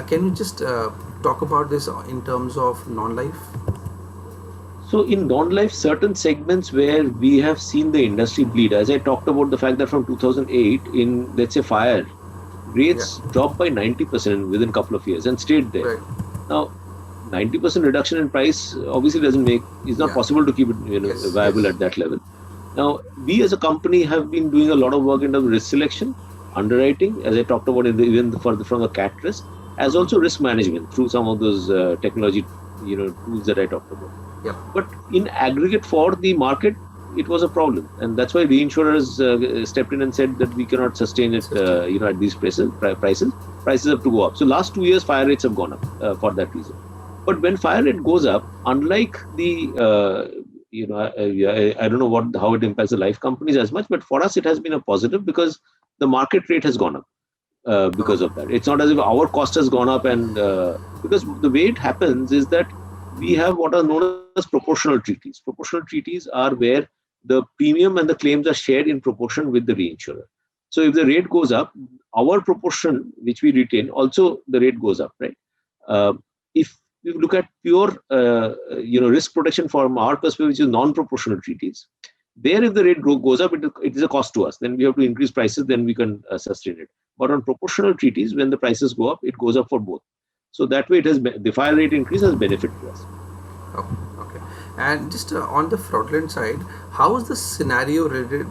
can you just talk about this in terms of non-life? So in non-life, certain segments where we have seen the industry bleed, as I talked about the fact that from 2008 in, let's say, fire, rates Yeah. dropped by 90% within a couple of years and stayed there. Right. Now, 90% reduction in price obviously it's not Yeah. possible to keep it Yes. viable Yes. at that level. Now, we as a company have been doing a lot of work in terms of risk selection, underwriting, as I talked about from the cat risk, as Mhm. also risk management through some of those technology tools that I talked about. Yep. But in aggregate for the market, it was a problem, and that's why reinsurers stepped in and said that we cannot sustain it. At these prices have to go up. So last 2 years, fire rates have gone up for that reason. But when fire rate goes up, unlike the I don't know how it impacts the life companies as much, but for us it has been a positive because the market rate has gone up because of that. It's not as if our cost has gone up, and because the way it happens is that we have what are known as proportional treaties. Proportional treaties are where the premium and the claims are shared in proportion with the reinsurer. So if the rate goes up, our proportion, which we retain, also the rate goes up, right? If we look at pure, risk protection from our perspective, which is non-proportional treaties, there if the rate goes up, it is a cost to us. Then we have to increase prices, then we can sustain it. But on proportional treaties, when the prices go up, it goes up for both. So that way, the fire rate increase has benefit to us. Okay, okay. And just on the fraudulent side, how is the scenario related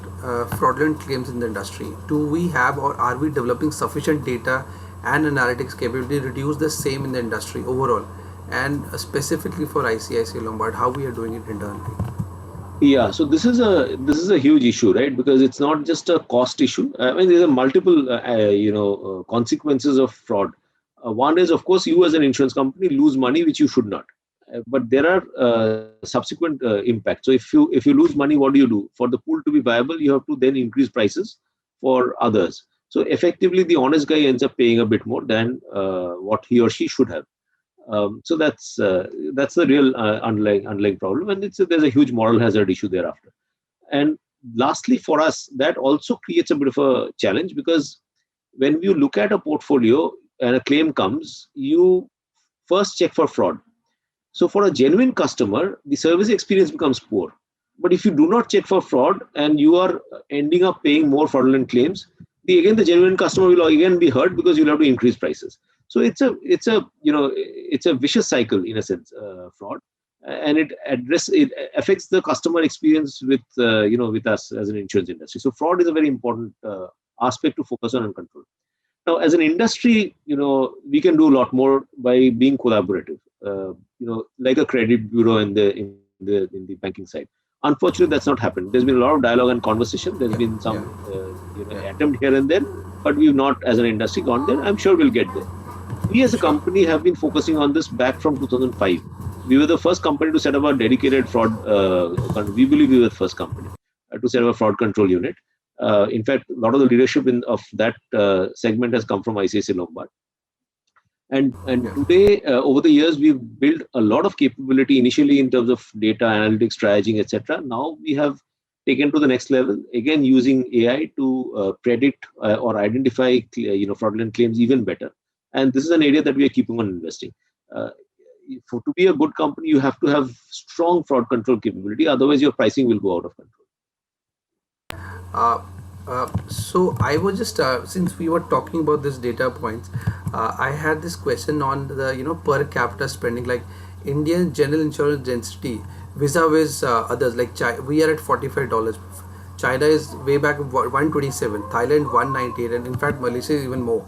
fraudulent claims in the industry? Do we have or are we developing sufficient data and analytics capability to reduce the same in the industry overall? And specifically for ICICI Lombard, how we are doing it internally? Yeah, so this is a huge issue, right? Because it's not just a cost issue. I mean, there are multiple consequences of fraud. One is, of course, you as an insurance company lose money which you should not. But there are subsequent impacts. So if you lose money, what do? For the pool to be viable, you have to then increase prices for others. So effectively, the honest guy ends up paying a bit more than what he or she should have. So that's the real underlying problem, and there's a huge moral hazard issue thereafter. And lastly, for us, that also creates a bit of a challenge because when you look at a portfolio and a claim comes, you first check for fraud. So for a genuine customer, the service experience becomes poor. But if you do not check for fraud and you are ending up paying more fraudulent claims, the genuine customer will again be hurt because you'll have to increase prices. So it's a vicious cycle in a sense, fraud, and it affects the customer experience with with us as an insurance industry. So fraud is a very important aspect to focus on and control. Now, as an industry, we can do a lot more by being collaborative. Like a credit bureau in the banking side. Unfortunately, that's not happened. There's been a lot of dialogue and conversation. There's Yeah, been yeah, some yeah, attempt here and there, but we've not, as an industry, gone there. I'm sure we'll get there. We as a sure. company have been focusing on this back from 2005. We were the first company to set up a dedicated fraud. We believe we were the first company to set up a fraud control unit. In fact, a lot of the leadership of that segment has come from ICICI Lombard. And Yeah. today, over the years, we've built a lot of capability initially in terms of data analytics, strategy, etc. Now we have taken to the next level again using AI to predict or identify fraudulent claims even better. And this is an area that we are keeping on investing. Uh, to be a good company, you have to have strong fraud control capability. Otherwise, your pricing will go out of control. Uh, so I was just since we were talking about this data points, I had this question on the per capita spending, like Indian general insurance density vis-a-vis others, like we are at $45. China is way back 127, Thailand 198, and in fact Malaysia is even more.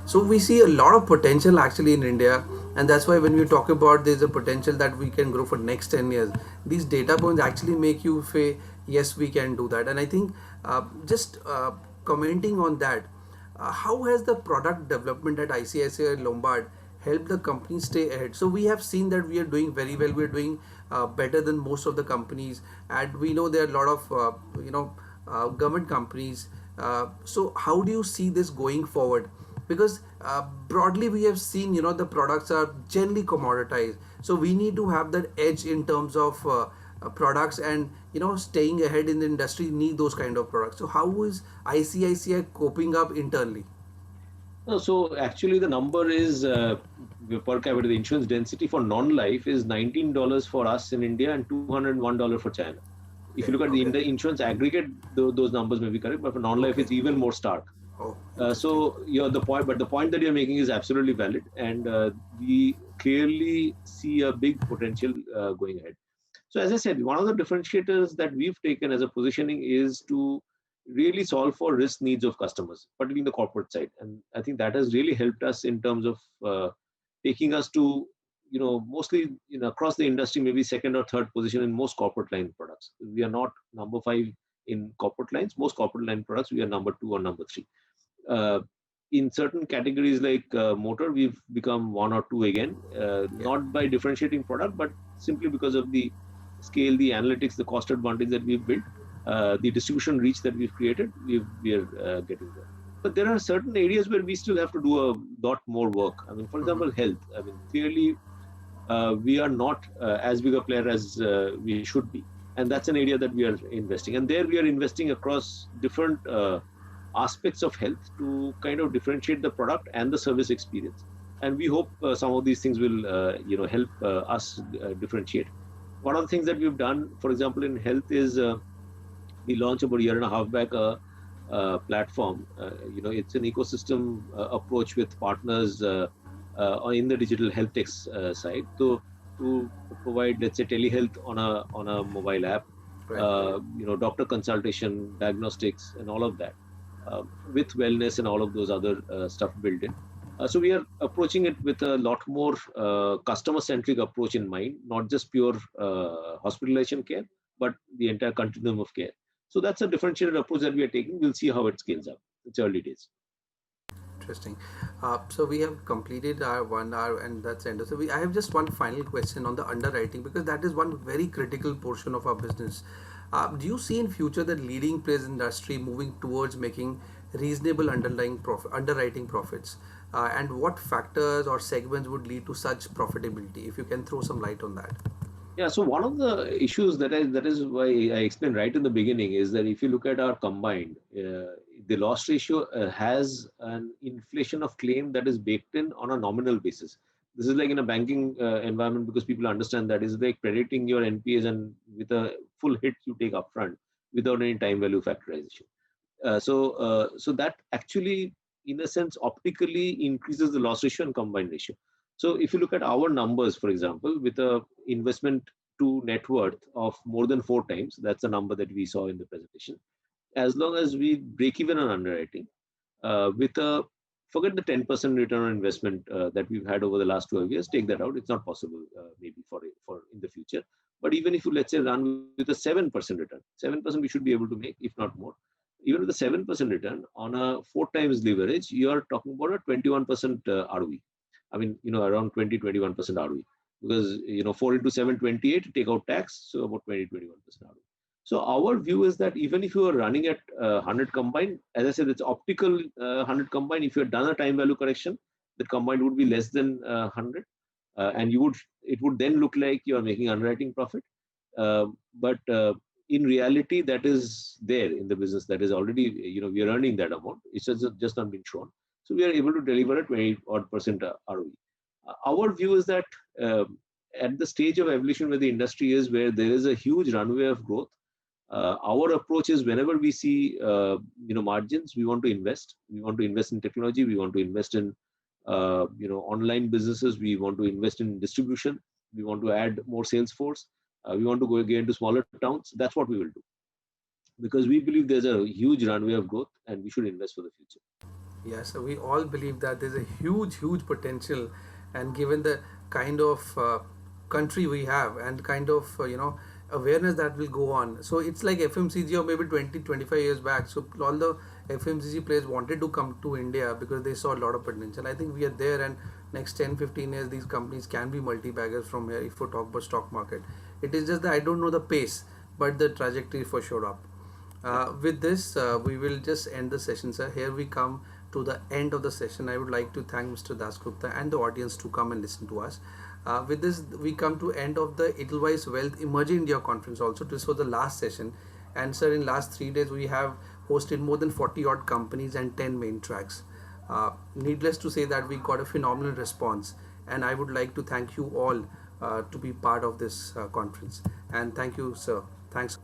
So we see a lot of potential actually in India, and that's why when we talk about there's a potential that we can grow for next 10 years, these data points actually make you say yes, we can do that. And I think just commenting on that, how has the product development at ICICI Lombard helped the company stay ahead? So we have seen that we are doing very well. We are doing better than most of the companies, and we know there are a lot of government companies. So how do you see this going forward? Because broadly we have seen the products are generally commoditized, so we need to have that edge in terms of products, and staying ahead in the industry need those kind of products. So how is ICICI coping up internally? No, so actually, the number is per capita. The insurance density for non-life is $19 for us in India and $201 for China. If you Okay, look at the okay, insurance aggregate, those numbers may be correct, but for non-life, okay. it's even more stark. Oh, interesting. So the point that you're making is absolutely valid, and we clearly see a big potential going ahead. So as I said, one of the differentiators that we've taken as a positioning is to really solve for risk needs of customers, particularly in the corporate side, and I think that has really helped us in terms of taking us to mostly across the industry maybe second or third position in most corporate line products. We are not number five in corporate lines. Most corporate line products we are number two or number three. uh, in certain categories like motor, we've become one or two again, Yeah. not by differentiating product, but simply because of the scale, the analytics, the cost advantage that we've built, the distribution reach that we've created, we are getting there. But there are certain areas where we still have to do a lot more work. I mean, for Hmm. example, health. I mean, clearly, we are not as big a player as we should be. And that's an area that we are investing. And there we are investing across different aspects of health to kind of differentiate the product and the service experience. And we hope some of these things will help us differentiate. One of the things that we've done, for example, in health is we launched about a year and a half back platform. It's an ecosystem approach with partners in the digital health tech side. So to provide, let's say, telehealth on a mobile app, Right, right. doctor consultation, diagnostics, and all of that, with wellness and all of those other stuff built in. So we are approaching it with a lot more customer-centric approach in mind, not just pure hospitalization care, but the entire continuum of care. So that's a differentiated approach that we are taking. We'll see how it scales up. It's early days. Interesting. So we have completed our 1 hour, and that's end. So I have just one final question on the underwriting, because that is one very critical portion of our business. Do you see in future that leading players in industry moving towards making reasonable underwriting profits, and what factors or segments would lead to such profitability? If you can throw some light on that. Yeah, so one of the issues that is why I explained right in the beginning is that if you look at our combined, the loss ratio has an inflation of claim that is baked in on a nominal basis. This is like in a banking environment, because people understand that is like predicting your NPAs and with a full hit you take upfront without any time value factorization. So that actually in a sense, optically increases the loss ratio and combined ratio. So if you look at our numbers, for example, with a investment to net worth of more than 4 times, that's a number that we saw in the presentation. As long as we break even on underwriting, with a forget the 10% return on investment that we've had over the last 12 years, take that out. It's not possible maybe for in the future. But even if you, let's say, run with a 7% return, 7% we should be able to make, if not more. Even with a 7% return on a 4 times leverage, you are talking about a 21% ROE. I mean, around 20-21% ROE, because 4 into 7, 28, take out tax, so about 20-21% ROE. So our view is that even if you are running at 100 combined, as I said, it's optical 100 combined. If you had done a time value correction, the combined would be less than 100, and it would then look like you are making underwriting profit. But in reality, that is there in the business. That is already, we are earning that amount. It's just not been shown. So we are able to deliver a 20% ROE. Our view is that at the stage of evolution where the industry is, where there is a huge runway of growth, our approach is whenever we see margins, we want to invest. We want to invest in technology. We want to invest in online businesses. We want to invest in distribution. We want to add more sales force. We want to get into smaller towns. That's what we will do, because we believe there's a huge runway of growth and we should invest for the future. Yes, so we all believe that there's a huge potential, and given the kind of country we have and kind of awareness that will go on. So it's like FMCG or maybe 20-25 years back. So all the FMCG players wanted to come to India because they saw a lot of potential. I think we are there, and next 10-15 years these companies can be multi-baggers from here if we talk about stock market. It is just that I don't know the pace, but the trajectory for sure up. With this, we will just end the session, sir. Here we come to the end of the session. I would like to thank Mr. Dasgupta and the audience to come and listen to us. With this, we come to end of the Edelweiss Wealth Emerging India Conference also. This was the last session. And sir, in last 3 days, we have hosted more than 40 odd companies and 10 main tracks. Needless to say that we got a phenomenal response. And I would like to thank you all to be part of this conference. And thank you, sir. Thanks.